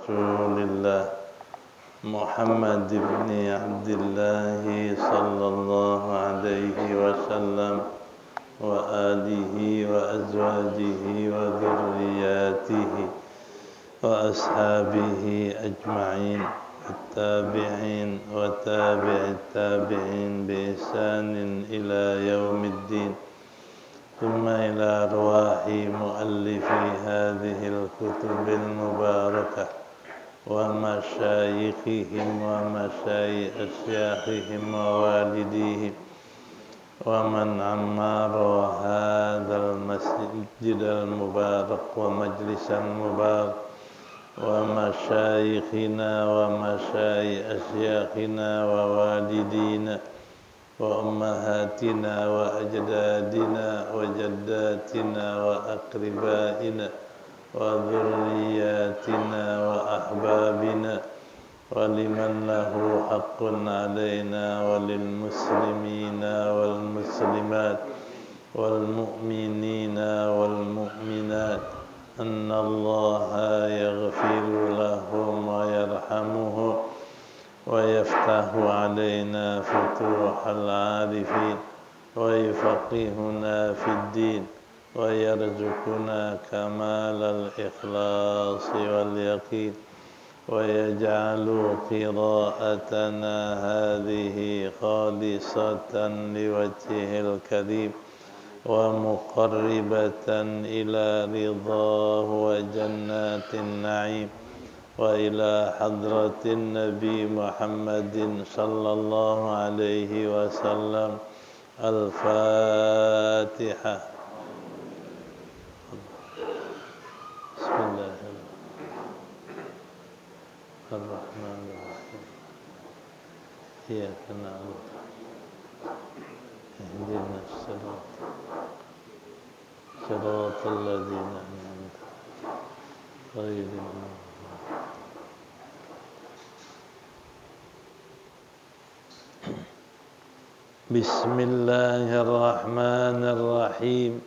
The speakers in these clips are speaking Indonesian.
رسول الله محمد بن عبد الله صلى الله عليه وسلم وآله وأزواجه وذرياته وأصحابه أجمعين التابعين وتابع التابعين بإحسان إلى يوم الدين ثم إلى أرواح مؤلفي هذه الكتب المباركة ومشايخهم ومشايخ أشياخهم ووالديهم ومن عمر هذا المسجد المبارك ومجلس المبارك ومشايخنا ومشايخ أشياخنا ووالدينا وأمهاتنا وأجدادنا وجداتنا وأقربائنا وذرياتنا وأحبابنا ولمن له حق علينا وللمسلمين والمسلمات والمؤمنين والمؤمنات أن الله يغفر لهم ويرحمهم ويفتح علينا فتوح العارفين ويفقهنا في الدين ويرزقنا كمال الإخلاص واليقين ويجعل قراءتنا هذه خالصة لوجهه الكريم ومقربة إلى رضاه وجنات النعيم وإلى حضرة النبي محمد صلى الله عليه وسلم. الفاتحة. بسم الله الرحمن الرحيم. إياك نعبد اهدنا صراط الذين أنعمت غير المغضوب. بسم الله الرحمن الرحيم.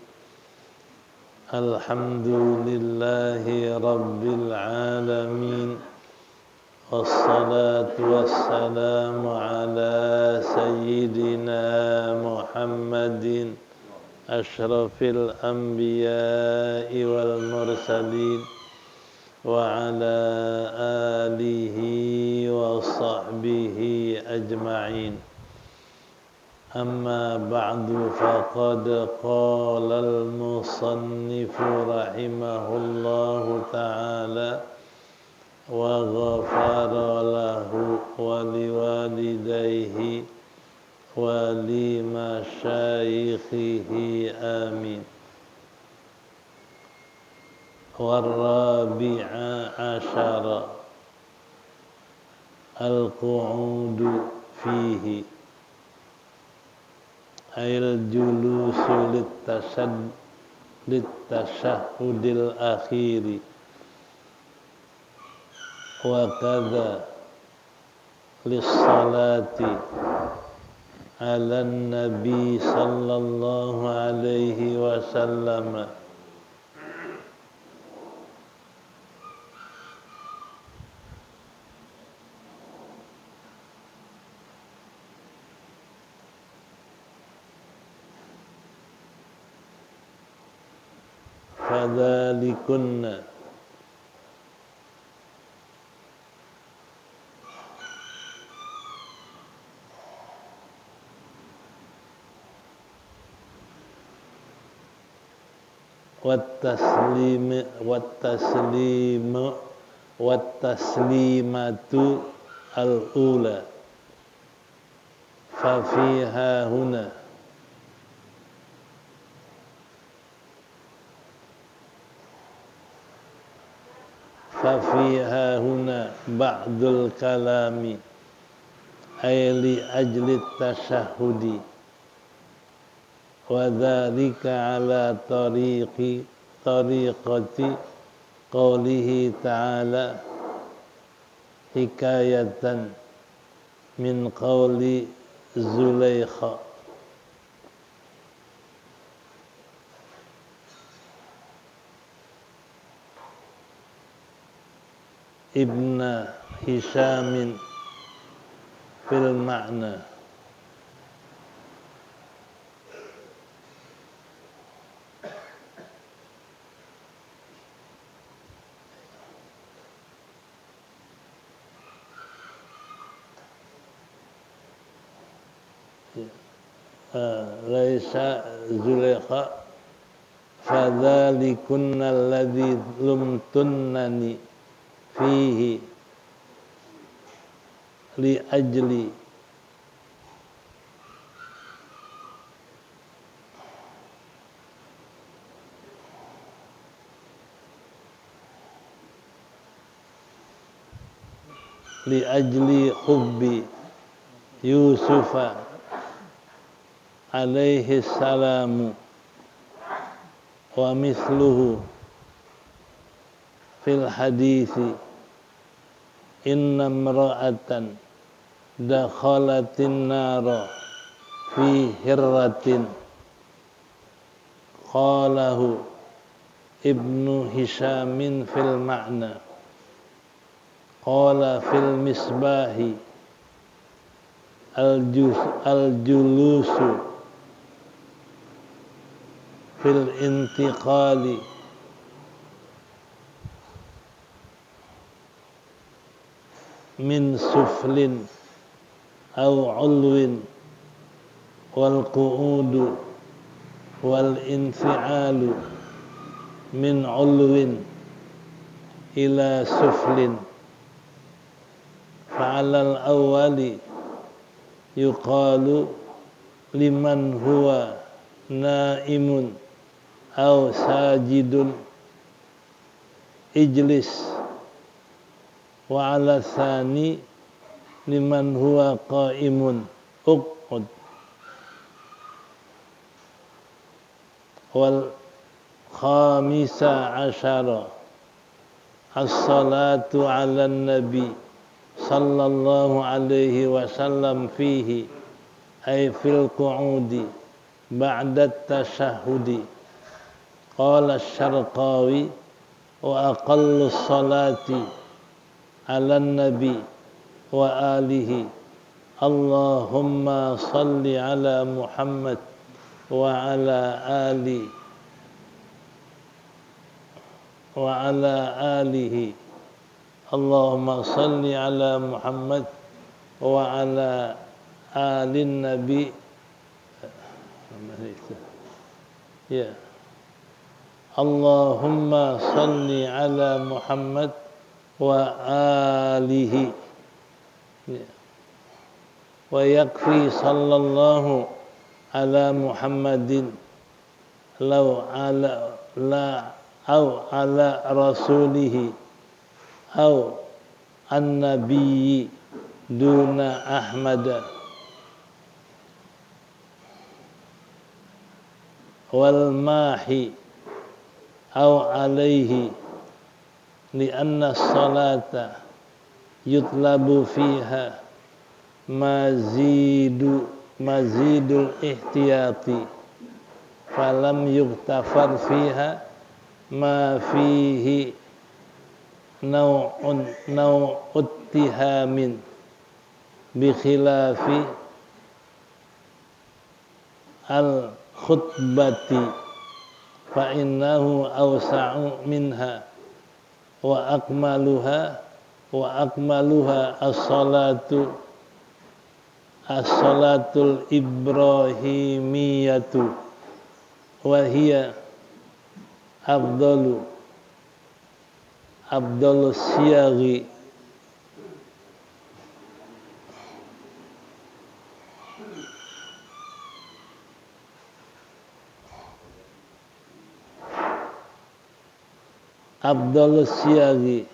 الحمد لله رب العالمين والصلاة والسلام على سيدنا محمد أشرف الأنبياء والمرسلين وعلى آله وصحبه أجمعين. أما بعد فقد قال المصنف رحمه الله تعالى وغفر له ولوالديه ولمشايخه آمين. والرابع عشر القعود فيه أي الجلوس للتشهد الأخير وكذا للصلاة على النبي صلى الله عليه وسلم. فذلكن والتسليمة الأولى ففيها هنا بعض الكلام أي لأجل التشهد وذلك على طريقة قوله تعالى حكاية من قول زليخة ibn Hisham fil ma'na. Laisa Zulaikha fadzalikunna alladzi lumtunnani fihi li ajli hubbi Yusufa alaihi salamu wa misluhu fil hadithi inna imra'atan dakhalatin nara fi hirratin qalahu ibnu Hishamin fil ma'na qala fil misbahi al-julusu fil intiqali min suflin aw ulwin wal qu'udu wal infi'alu min ulwin ila suflin fa'alal awwali yuqalu liman huwa naimun aw sajidun ijlis wa ala thani liman huwa qaimun uqud wal khamisa asyara as-salatu ala nabi sallallahu alaihi wasallam fihi ay fil qu'udi ba'da tashahhudi qala asy-Syarqawi wa aqallu salati ala nabi wa alihi Allahumma salli ala Muhammad wa ala alihi Allahumma salli ala Muhammad wa ala alin nabi ya Allahumma salli ala Muhammad wa alihi wa yakfi sallallahu ala Muhammadin law ala la aw ala rasulihi aw an-nabiyyi duna Ahmad wal mahi aw alaihi li anna salata yutlabu fiha mazidul ihtiyati falam yuktafar fiha ma fihi naw'ut tihamin bi khilafi al khutbati fa innahu awsa'u minha wa akmaluha as-salatul ibrahimiyatu wa hiya afdalu siyaghi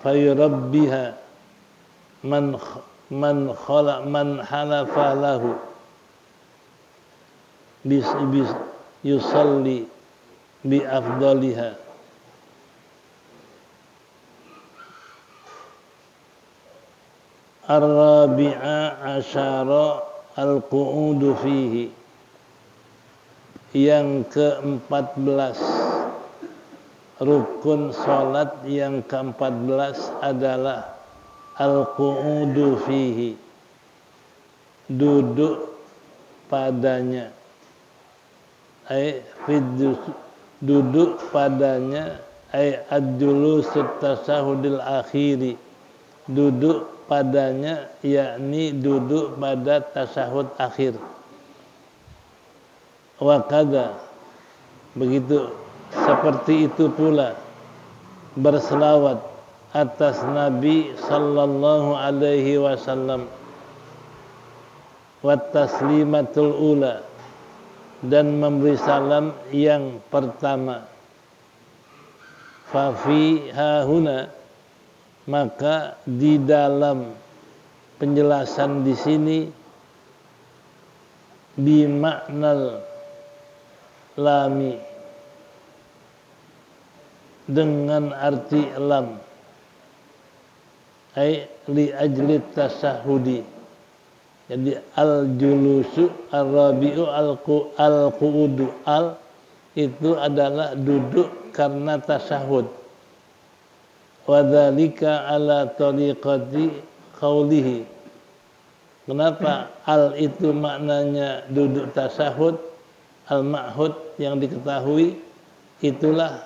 fayurabbiha man halafa lahu bis yusalli bi afdaliha ar-rabi'a asyara al-qu'udu fihi yang ke-14. Rukun salat yang ke-14 adalah al-qu'udu fihi, duduk padanya. Duduk padanya ad-julusut tasyahudil akhiri, duduk padanya yakni duduk pada tasyahud akhir. Wa kada, begitu seperti itu pula berselawat atas Nabi sallallahu alaihi wasallam, wa taslimatul ula, dan memberi salam yang pertama. Fa fi hahuna, maka di dalam penjelasan di sini bi maknal lami, dengan arti lam, li ajli tasahudi. Jadi al-julusu ar-rabi'u al-qu'udu, al itu adalah duduk karena tasahud. Wa dzalika ala tariqati qaulihi. Kenapa al itu maknanya duduk tasahud? Al-ma'hud yang diketahui itulah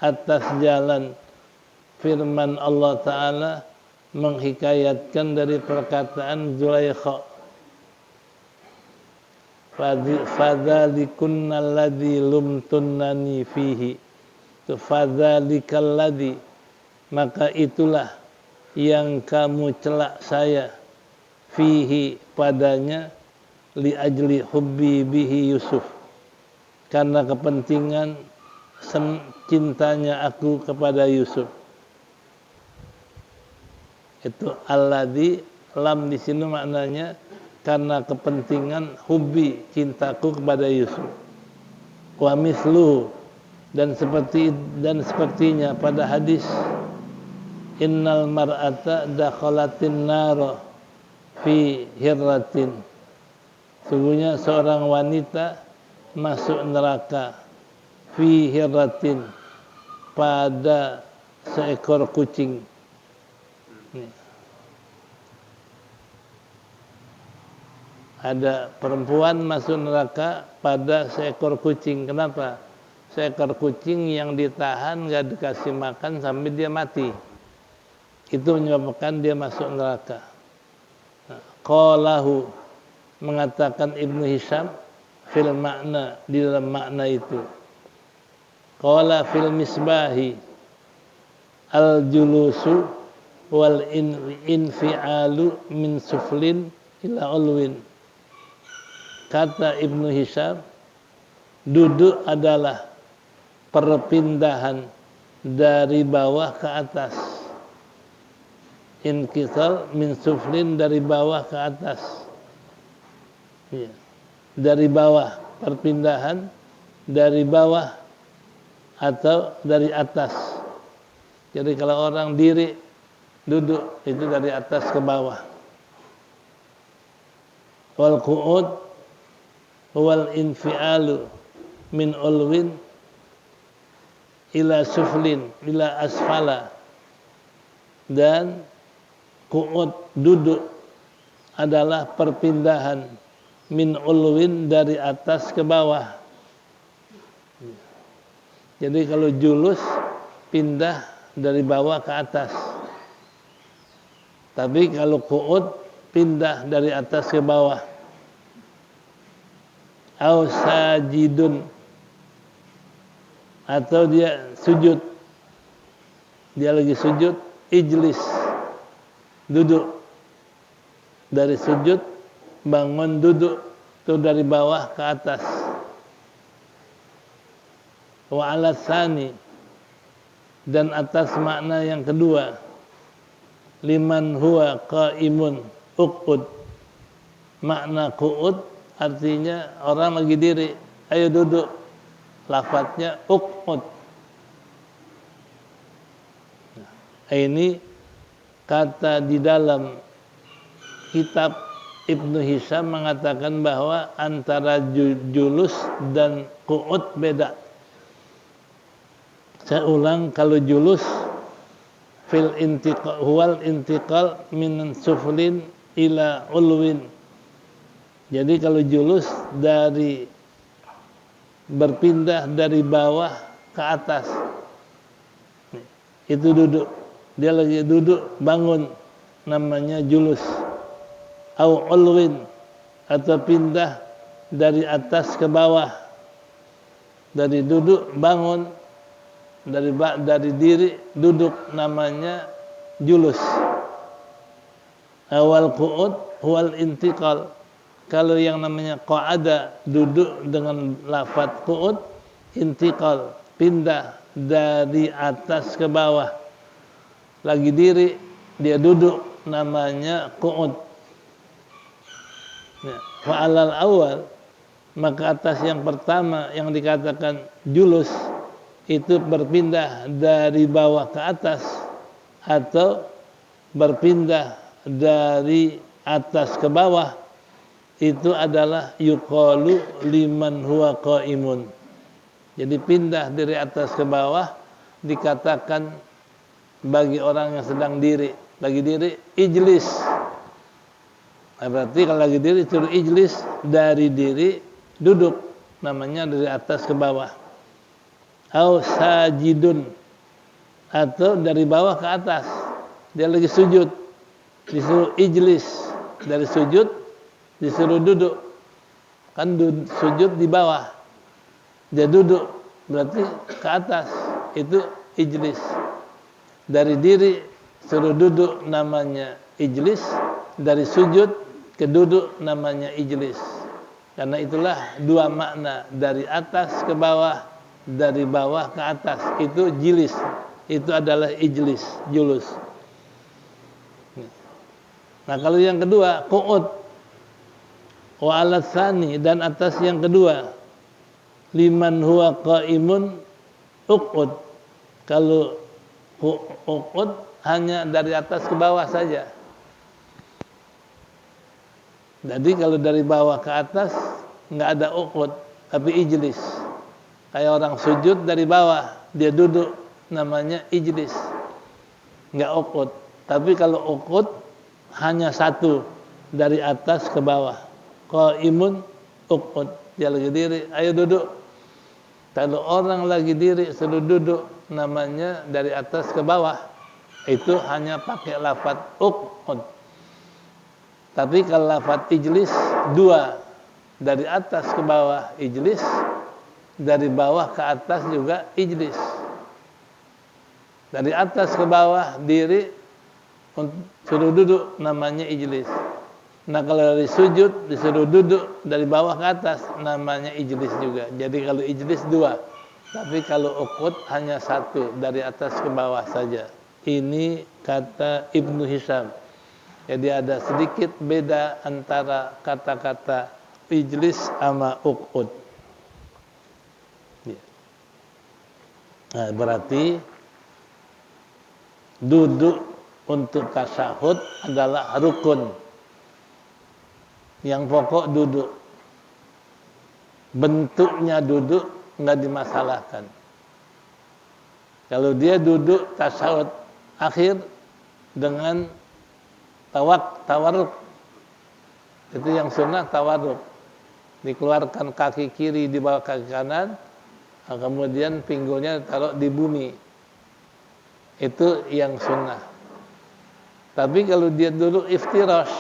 atas jalan firman Allah Ta'ala menghikayatkan dari perkataan Zulaikha, fadzalikunna alladzi lumtunnani fihi, fadzalikal ladzi, maka itulah yang kamu celak saya, fihi padanya, li ajli hubbi bihi Yusuf, karena kepentingan cintanya aku kepada Yusuf. Itu alladzi, lam di sini maknanya karena kepentingan hubbi, cintaku kepada Yusuf. Wa misluhu, dan sepertinya pada hadis innal mar'ata dakhalatin nar fi hirratin, sungguhnya seorang wanita masuk neraka fi hirratin, pada seekor kucing. Ada perempuan masuk neraka pada seekor kucing. Kenapa? Seekor kucing yang ditahan, gak dikasih makan sampai dia mati. Itu menyebabkan dia masuk neraka. Qalahu, mengatakan Ibnu Hisham, fil makna, di dalam makna itu. Qala fil misbahi, al-julusu wal infi'alu min suflin ila ulwin. Kata Ibnu Hisham, duduk adalah perpindahan dari bawah ke atas. Inkisal min suflin, dari bawah ke atas. Ya. Dari bawah, perpindahan dari bawah atau dari atas. Jadi kalau orang diri duduk itu dari atas ke bawah. Wal qu'ud wal infi'alu min ulwin ila suflin ila asfala, dan qu'ud, duduk, adalah perpindahan min ulwin, dari atas ke bawah. Jadi kalau julus pindah dari bawah ke atas. Tapi kalau qu'ud pindah dari atas ke bawah. Au sajidun, atau dia sujud. Dia lagi sujud, ijlis, duduk. Dari sujud bangun duduk, itu dari bawah ke atas. Wa ala tsani, dan atas makna yang kedua, liman huwa qaimun uqud, makna qu'ud artinya orang lagi diri, ayo duduk, lafadznya uqud. Ini kata di dalam kitab Ibnu Hisham mengatakan bahwa antara julus dan qu'ud beda. Saya ulang, kalau julus fil intiqal huwal intiqal min suflin ila ulwin. Jadi kalau julus dari berpindah dari bawah ke atas. Itu duduk. Dia lagi duduk bangun, namanya julus. Au ulwin, atau pindah dari atas ke bawah. Dari duduk bangun, dari diri duduk, namanya julus. Awal qu'ud huwal intiqal. Kalau yang namanya qa'ada, duduk dengan lafaz qu'ud, intiqal, pindah dari atas ke bawah. Lagi diri, dia duduk, namanya qu'ud. Ya. Fa'alal awal, maka atas yang pertama yang dikatakan julus, itu berpindah dari bawah ke atas atau berpindah dari atas ke bawah, itu adalah yuqalu liman huwa qaimun. Jadi pindah dari atas ke bawah dikatakan bagi orang yang sedang diri. Lagi diri, ijlis. Nah, berarti kalau lagi diri suruh ijlis, dari diri duduk, namanya dari atas ke bawah. Au sajidun, atau dari bawah ke atas, dia lagi sujud, disuruh ijlis. Dari sujud disuruh duduk, kan sujud di bawah, dia duduk, berarti ke atas, itu ijlis. Dari diri suruh duduk, namanya ijlis. Dari sujud ke duduk, namanya ijlis. Karena itulah dua makna, dari atas ke bawah, dari bawah ke atas, itu jilis, itu adalah ijlis, julus. Nah, kalau yang kedua, qu'ud. Wa ala tsani, dan atas yang kedua, liman huwa qaimun uqud. Kalau uqud hanya dari atas ke bawah saja. Jadi kalau dari bawah ke atas enggak ada uqud, tapi ijlis. Kayak orang sujud dari bawah, dia duduk, namanya ijlis. Enggak uqud. Tapi kalau uqud hanya satu, dari atas ke bawah. Qaimun uqud, dia lagi diri, ayo duduk. Kalau orang lagi diri suruh duduk, namanya dari atas ke bawah. Itu hanya pakai lafaz uqud. Tapi kalau lafaz ijlis dua, dari atas ke bawah ijlis, dari bawah ke atas juga ijlis. Dari atas ke bawah diri, suruh duduk, namanya ijlis. Nah, kalau dari sujud disuruh duduk, dari bawah ke atas, namanya ijlis juga. Jadi kalau ijlis dua, tapi kalau uqud hanya satu, dari atas ke bawah saja. Ini kata Ibnu Hisham. Jadi ada sedikit beda antara kata-kata ijlis sama uqud. Nah, berarti duduk untuk tasyahud adalah rukun. Yang pokok duduk. Bentuknya duduk enggak dimasalahkan. Kalau dia duduk tasyahud akhir dengan tawarruk, itu yang sunnah tawarruk. Dikeluarkan kaki kiri di bawah kaki kanan, kemudian pinggulnya taruh di bumi. Itu yang sunnah. Tapi kalau dia duduk iftirash,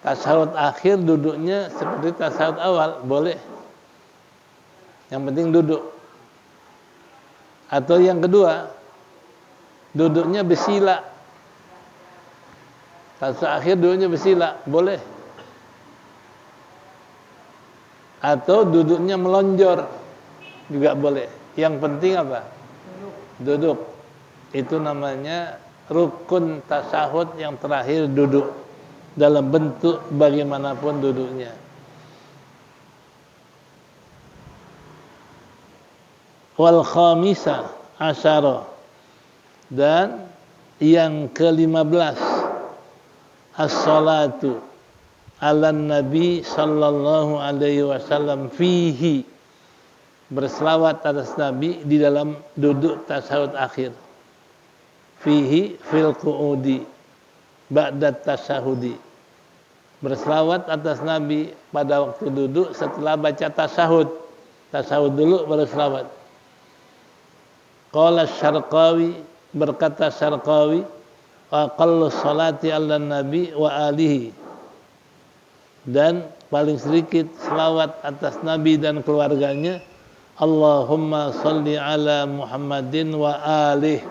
tasyahud akhir duduknya seperti tasyahud awal, boleh. Yang penting duduk. Atau yang kedua, duduknya bersila. Tasyahud akhir duduknya bersila, boleh. Atau duduknya melonjor, juga boleh. Yang penting apa? Duduk. Itu namanya rukun tasyahud yang terakhir, duduk. Dalam bentuk bagaimanapun duduknya. Wal khamisah asyara, dan yang ke-15, as-salatu ala Nabi sallallahu alaihi wasallam fihi, berselawat atas Nabi di dalam duduk tasyahud akhir. Fihi fil qu'udi ba'da tasyahudi, berselawat atas Nabi pada waktu duduk setelah baca tasyahud. Tasyahud dulu baru selawat. Qala Syarqawi, berkata Syarqawi, aqallu salati ala Nabi wa alihi, dan paling sedikit selawat atas Nabi dan keluarganya, Allahumma salli ala Muhammadin wa alih.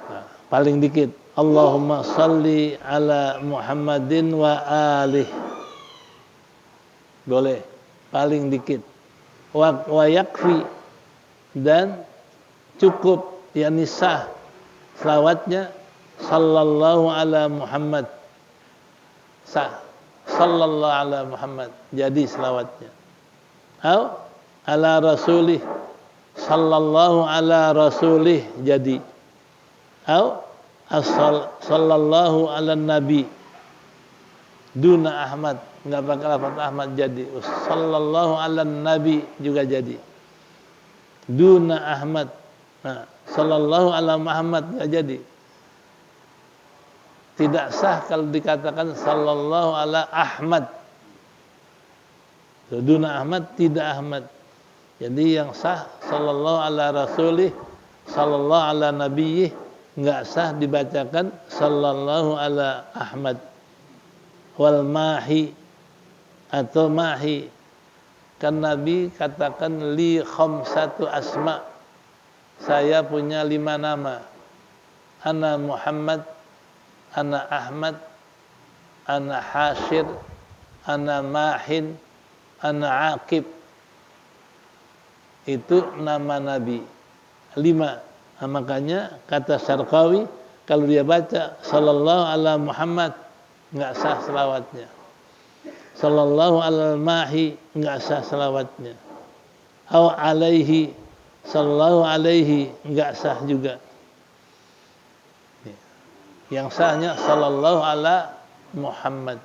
Nah, paling dikit, Allahumma salli ala Muhammadin wa alih. Boleh, paling dikit. Wa yakfi, dan cukup, yakni sah selawatnya sallallahu ala Muhammad. Sah sallallahu ala Muhammad, jadi selawatnya. Atau ala rasulih, sallallahu ala rasulih, jadi. Atau sallallahu ala nabi duna Ahmad, enggak pakai lafaz Ahmad, jadi sallallahu ala nabi juga jadi. Duna Ahmad. Nah, sallallahu ala Muhammad enggak jadi. Tidak sah kalau dikatakan sallallahu ala Ahmad. Duna Ahmad, tidak Ahmad. Jadi yang sah sallallahu ala rasulih, sallallahu ala nabiyih, enggak sah dibacakan sallallahu ala Ahmad. Wal mahi, atau mahi, kan Nabi katakan li khamsatu asma, saya punya 5 nama. Ana Muhammad, ana Ahmad, ana Hashir, ana Mahin, ana Aqib. Itu nama Nabi 5. Nah, makanya kata Syarqawi, kalau dia baca sallallahu ala Muhammad, enggak sah selawatnya. Sallallahu alal mahi, enggak sah selawatnya. Aw alaihi, sallallahu alaihi, enggak sah juga. Yang sahnya sallallahu ala Muhammad.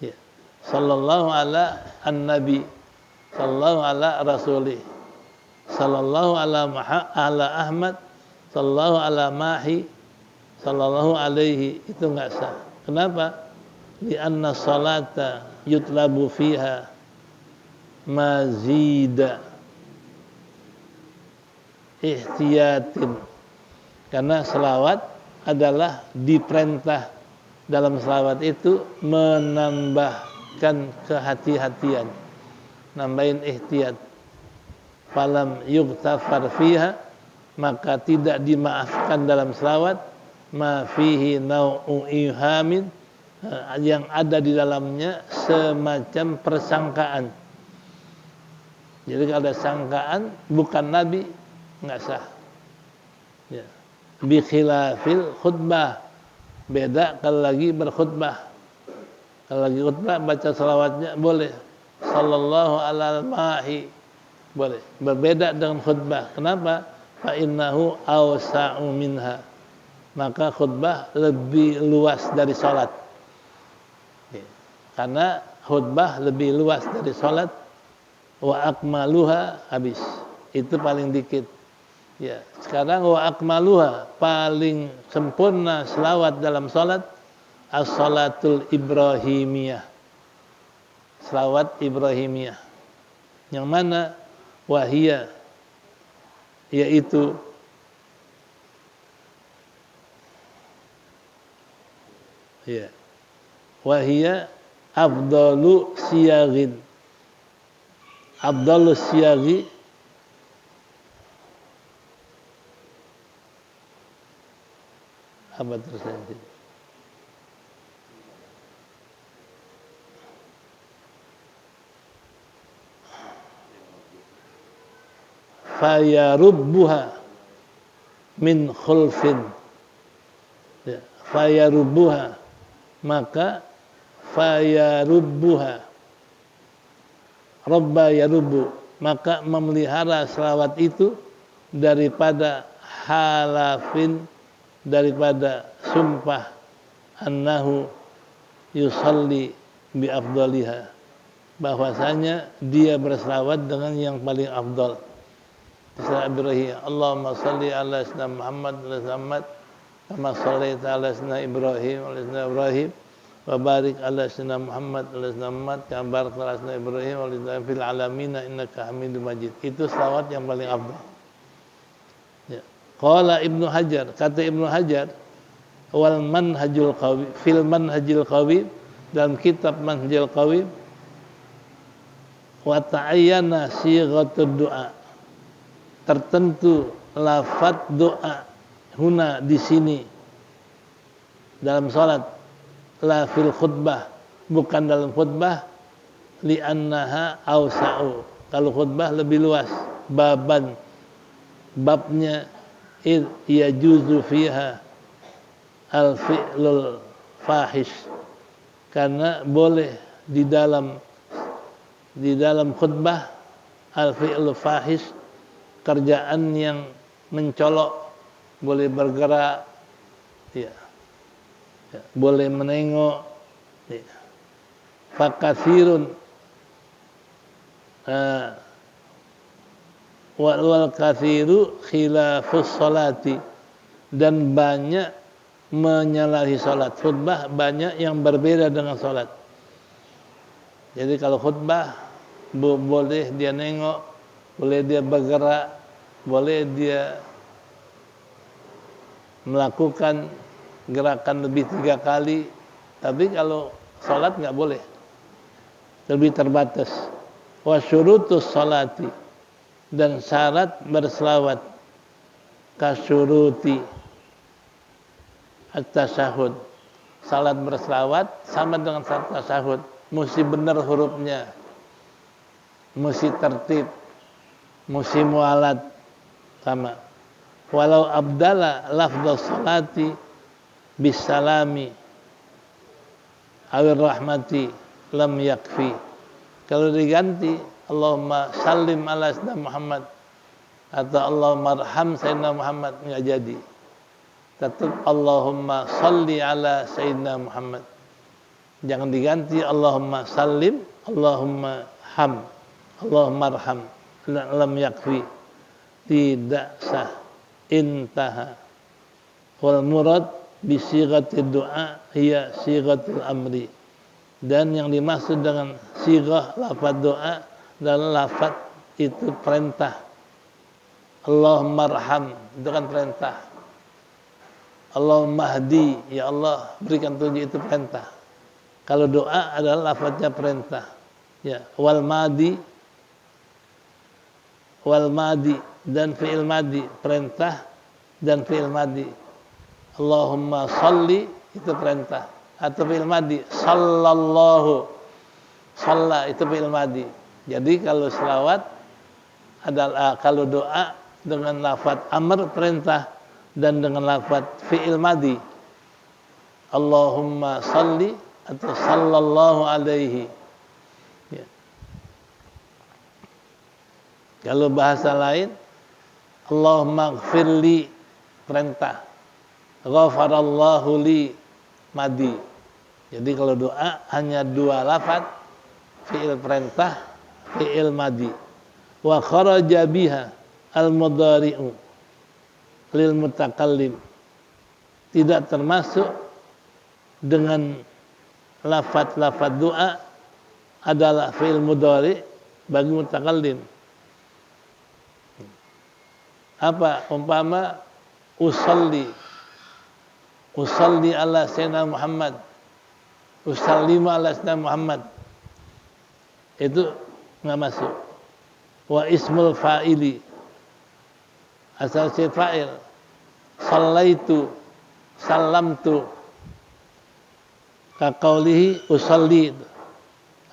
Ya. Sallallahu ala an-nabi, sallallahu ala rasulih, sallallahu ala Ahmad, sallallahu ala mahi, sallallahu alaihi, itu enggak sah. Kenapa? Li'anna salata yutlabu fiha mazida ihtiyatin, karena selawat adalah diperintah dalam selawat itu menambahkan kehati-hatian, nambahin ihtiyat. Falam yughtafar fiha, maka tidak dimaafkan dalam selawat ma fihi nau'u ihamin, yang ada di dalamnya semacam persangkaan. Jadi kalau ada sangkaan bukan Nabi, enggak sah. Ya. Bi khilafil khutbah, beda kalau lagi berkhutbah. Kalau lagi khutbah baca salawatnya boleh, sallallahu alal mahi, boleh. Berbeda dengan khutbah. Kenapa? Fa innahu awsa'u minha, maka khutbah lebih luas dari salat. Karena khutbah lebih luas dari salat. Wa akmaluha, habis. Itu paling dikit. Ya, sekarang wa akmaluha, paling sempurna selawat dalam salat, as-salatul ibrahimiyah. Selawat Ibrahimiyah. Yang mana? Wahiyah, yaitu ya, wahiyah afdalu siyagin. Afdalu siyagi, apa tersebut? Fayarubbuha min khulfin. Ya, fayarubbuha, maka fayarubbuha, Rabba yarubbu, maka memelihara selawat itu daripada halafin, daripada sumpah, annahu, yusalli bi afdaliha, bahwasanya dia berselawat dengan yang paling afdal. Salat Ibrahim, Allahumma salli ala sayyidina Muhammad wa Muhammad kama shallaita ala sayyidina Ibrahim wa ala sayyidina Ibrahim wa barik ala sayyidina Muhammad wa ala sayyidina Muhammad kama barakta ala sayyidina Ibrahim wa ala sayyidina fil alamin innaka Hamidum Majid. Itu selawat yang paling afdal. Ya. Qala Ibnu Hajar, kata Ibnu Hajar, wal manhajul qawi, fil manhajil qawi, dalam kitab Manhajul Qawi, wa ta'ayyana sighatud du'a, tertentu lafaz doa huna di sini dalam salat, la fil khutbah, bukan dalam khutbah, li annaha awsa'u, kalau khutbah lebih luas, babnya id yajuzu fiha al fi'lul fahish, karena boleh di dalam khutbah al fi'lul fahish, kerjaan yang mencolok, boleh bergerak, ya, boleh menengok, ya. Fakathirun wal kathiru khilafus salati, dan banyak menyalahi salat. Khutbah banyak yang berbeda dengan salat. Jadi kalau khutbah boleh dia nengok, boleh dia bergerak, boleh dia melakukan gerakan lebih 3 kali. Tapi kalau salat nggak boleh, lebih terbatas. Wa syurutus salati, dan syarat berselawat, kasyuruti at-tasyahud, salat berselawat sama dengan salat tasyahud, mesti benar hurufnya, mesti tertib, mesti mualat, sama. Walau abdala lafdhus salati bisalami awir rahmati lam yakfi, kalau diganti Allahumma sallim ala sayyidina Muhammad atau Allahumma arham sayyidina Muhammad, enggak jadi. Tetap Allahumma salli ala sayyidina Muhammad. Jangan diganti Allahumma sallim, Allahumma ham, Allahumma arham, lam yakfi, tidak sah. Intaha. Wal murad bi sighatid du'a hiya sighatul amri, dan yang dimaksud dengan sighah lafaz doa dan lafaz itu perintah. Allahumma arham, itu kan perintah. Allahumma hdi, ya Allah berikan petunjuk, itu perintah. Kalau doa adalah lafaznya perintah. Ya, wal madi dan fi'il madi, perintah dan fi'il madi. Allahumma salli, itu perintah, atau fi'il madi. Sallallahu, shalla, itu fi'il madi. Jadi kalau selawat adalah, kalau doa dengan lafaz amr perintah, dan dengan lafaz fi'il madi, Allahumma salli atau sallallahu alaihi. Ya. Kalau bahasa lain, Allahumma gfirli perintah, ghafarallahu li madi. Jadi kalau doa hanya 2 lafaz, fi'il perintah, fi'il madi. Wa kharaja biha al-mudhari'u lil mutakallim, tidak termasuk dengan lafaz-lafaz doa adalah fi'il mudhari bagi mutakallim. Apa? Umpama usalli ala sayyidina Muhammad, usallimu ala sayyidina Muhammad, itu enggak masuk. Wa ismul fa'ili, asal si fa'il, sallaitu, sallamtu, ka qaulihi usalli,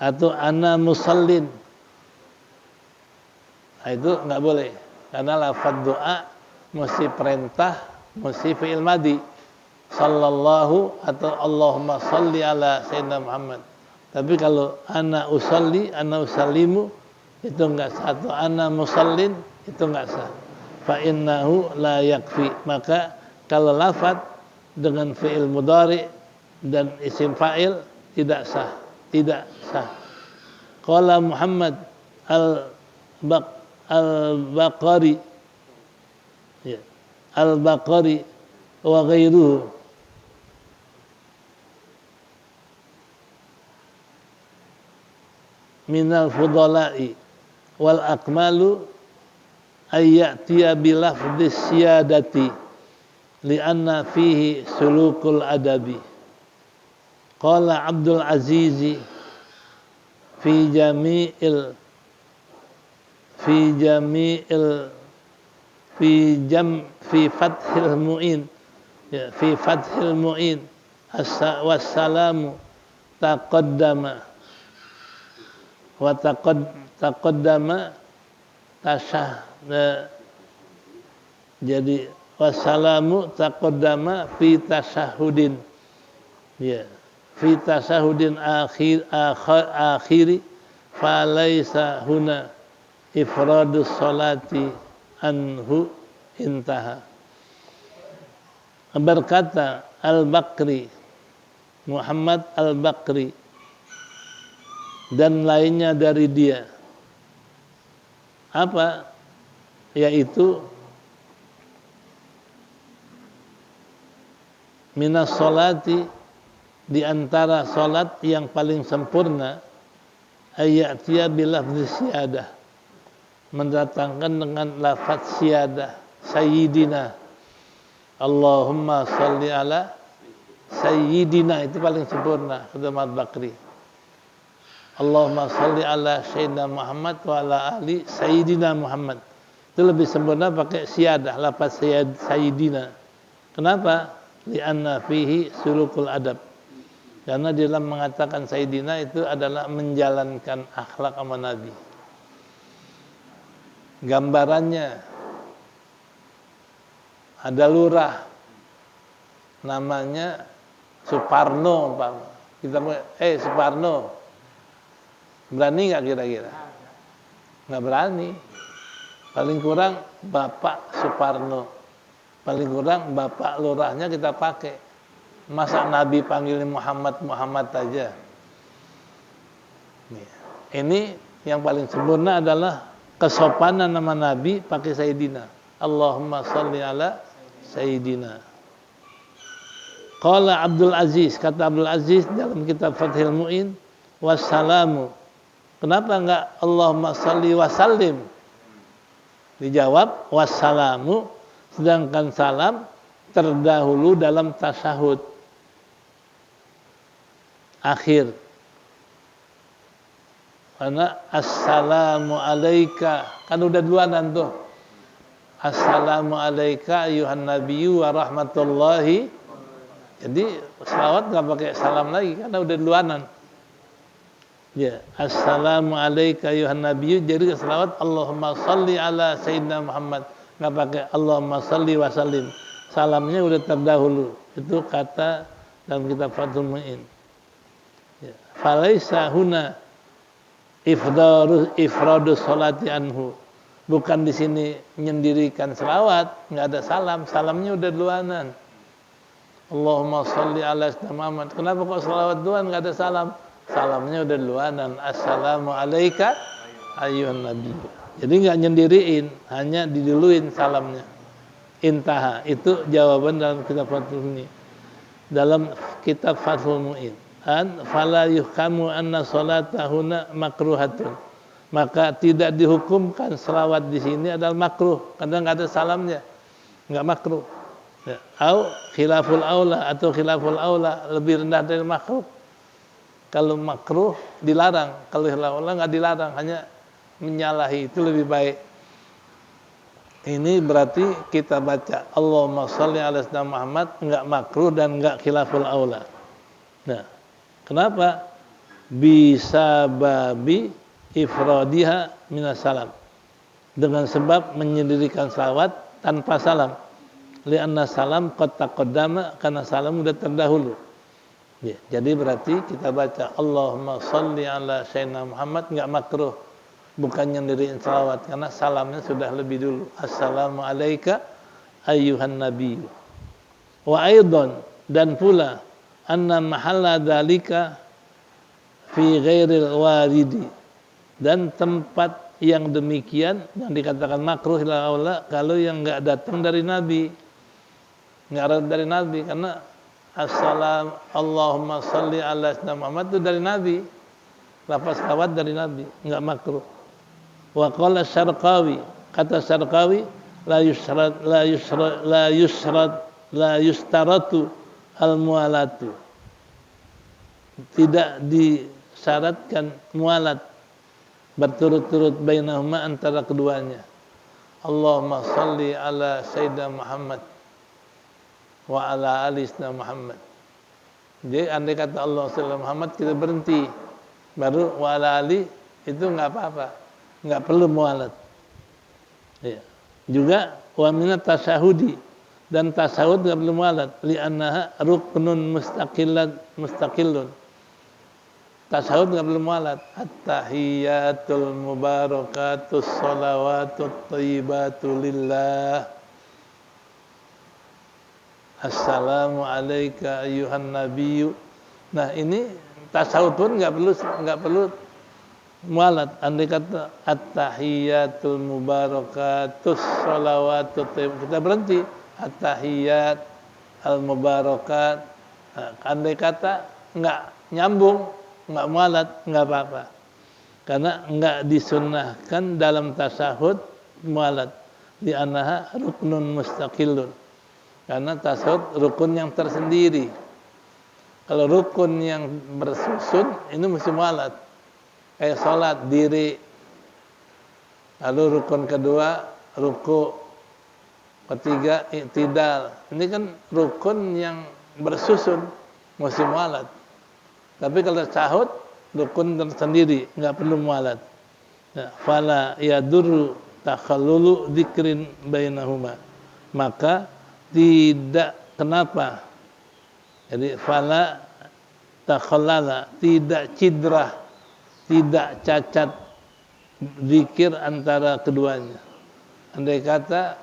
atau ana musallin, nah, itu enggak boleh, karena lafaz doa mesti perintah, mesti fi'il madi, sallallahu atau Allahumma salli ala sayyidina Muhammad. Tapi kalau ana usalli, ana usallimu, itu enggak sah, atau ana musallin, itu enggak sah. Fa innahu la yakfi, maka kalau lafaz dengan fi'il mudhari dan isim fa'il tidak sah, tidak sah. Qala Muhammad al-Baqari, ya, al-Baqari wa ghairuhu minal fudala'i wal akmalu ayyatiya bilafdis siyadati li'anna fihi sulukul adabi. Qala Abdul Azizi fi jami'il fi fathil mu'in, ya, fi fathil mu'in wassalamu taqaddama wa taqaddama jadi wassalamu taqaddama fi tasyahudin, ya, fi tasyahudin akhiri falaysa huna ifradus salati anhu intaha. Berkata Al-Bakri, Muhammad Al-Bakri dan lainnya dari dia, apa? Yaitu minas salati, di antara salat yang paling sempurna, ayatiya bilafdhi siyadah, mendatangkan dengan lafaz siyadah, sayyidina, Allahumma sholli ala sayyidina, itu paling sempurna kata Muhammad Bakri. Allahumma sholli ala sayyidina Muhammad wa ala ali sayyidina Muhammad, itu lebih sempurna pakai siyadah, lafaz sayyidina. Kenapa? Li'anna fihi sulukul adab, karena di dalam mengatakan sayyidina itu adalah menjalankan akhlak sama Nabi. Gambarannya ada lurah namanya Suparno, Pak. Kita Suparno, berani nggak kira-kira? Nggak berani. Paling kurang Bapak Suparno, paling kurang Bapak lurahnya kita pakai. Masa Nabi panggilnya Muhammad aja. Ini yang paling sempurna adalah kesopanan nama Nabi pakai Sayyidina. Allahumma sholli ala Sayyidina. Qala Abdul Aziz, kata Abdul Aziz dalam kitab Fathil Mu'in, wassalamu. Kenapa enggak Allahumma sholli wa sallim? Dijawab wassalamu, sedangkan salam terdahulu dalam tasyahud akhir. Karena assalamu alayka, kan udah duluanan tuh. Assalamu alayka ayuhan nabiyyu wa rahmatullahi. Jadi selawat nggak pakai salam lagi karena udah duluanan. Ya, assalamu alayka ayuhan nabiyyu, jadi selawat Allahumma sholli ala sayyidina Muhammad, nggak pakai Allahumma sholli wa sallim. Salamnya udah terdahulu. Itu kata dalam kitab Fathul Mu'in. Ya. Falaisa huna ifradus sholati anhu. Bukan di sini menyendirikan selawat, nggak ada salam. Salamnya udah duluanan. Allahumma sholli ala sayyidina Muhammad. Kenapa kok selawat duluan nggak ada salam? Salamnya udah duluanan. Assalamu alayka ayyuhan nabi. Jadi nggak nyendiriin, hanya diduluin salamnya. Intaha, itu jawaban dalam kitab Fathul Mu'in. Dalam kitab Fathul Mu'in. An fala yuhkamu anna salatahuna makruhatun. Maka tidak dihukumkan selawat di sini adalah makruh karena nggak ada salamnya, nggak makruh. Ya. Au khilaful aula, atau khilaful aula, lebih rendah dari makruh. Kalau makruh dilarang, kalau khilaful aula nggak dilarang, hanya menyalahi, itu lebih baik. Ini berarti kita baca Allahumma sholli ala sayyidina Muhammad enggak makruh dan enggak khilaful aula. Nah, kenapa? Bisa babi ifradiha minas salam. Dengan sebab menyendirikan salawat tanpa salam. Li'anna salam qad taqaddama, karena salam sudah terdahulu. Ya, jadi berarti kita baca Allahumma sholli ala sayyidina Muhammad enggak makruh. Bukan nyendiriin salawat, karena salamnya sudah lebih dulu. Assalamu alayka ayyuhan nabiyyu. Wa aidan, dan pula anna mahalla dzalika fi ghairil waridi, dan tempat yang demikian yang dikatakan makruh ila aula kalau yang enggak datang dari Nabi. Enggak ada dari Nabi, karena assalam Allahumma shalli ala sayyidina Muhammad itu dari Nabi. Lafaz salawat dari Nabi, enggak makruh. Wa qala Syarqawi, kata Syarqawi, la yustaratu al-mualatu. Tidak disyaratkan mualat berturut-turut bainahuma, antara keduanya. Allahumma shalli ala sayyidina Muhammad wa ala ali sayyidina Muhammad. Jadi andai kata Allah sallallahu Muhammad, kita berhenti, baru wa ala ali, itu enggak apa-apa, enggak perlu mualat. Ya. Juga wa minat tasyahudi, dan tasyahud enggak perlu mualat, li'annaha ruknun mustaqillun. Tasyahud enggak perlu mualat. At-tahiyatul mubarakatus shalawatut thayyibatu lillah. Assalamu alayka ayyuhan nabiyyu. Nah, ini tasawuf pun enggak perlu mualat. Andai kata at-tahiyatul mubarakatus shalawatut thayyibah, kita berhenti at-tahiyat al-mubarakat. Nah, andai kata enggak nyambung, enggak mualat, enggak apa-apa. Karena enggak disunnahkan dalam tasahud mualat. Di annaha ruknun mustaqillun. Karena tasawuf rukun yang tersendiri. Kalau rukun yang bersusun, ini mesti mualat. Kayak sholat diri, lalu rukun kedua ruku, ketiga i'tidal. Ini kan rukun yang bersusun, mesti mualat. Tapi kalau tasawuf rukun tersendiri, enggak perlu mualat. Ya, fala yadurru takhallulu dzikrin bainahuma. Maka tidak, kenapa? Jadi fala takhallala, tidak cidrah, tidak cacat zikir antara keduanya. Andai kata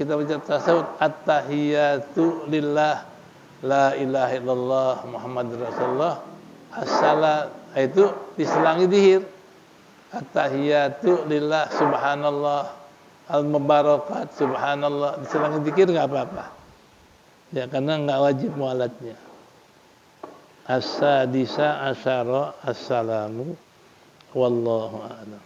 kita baca tasawuf, at-tahiyatu lillah, la ilaha illallah Muhammadur Rasulullah, as-salat, itu diselangi zikir. At-tahiyatu lillah, subhanallah, al-mubarakat, subhanallah, diselangi zikir enggak apa-apa. Ya, karena enggak wajib mualatnya. As-sadisa asyara, assalamu wallahu a'lam.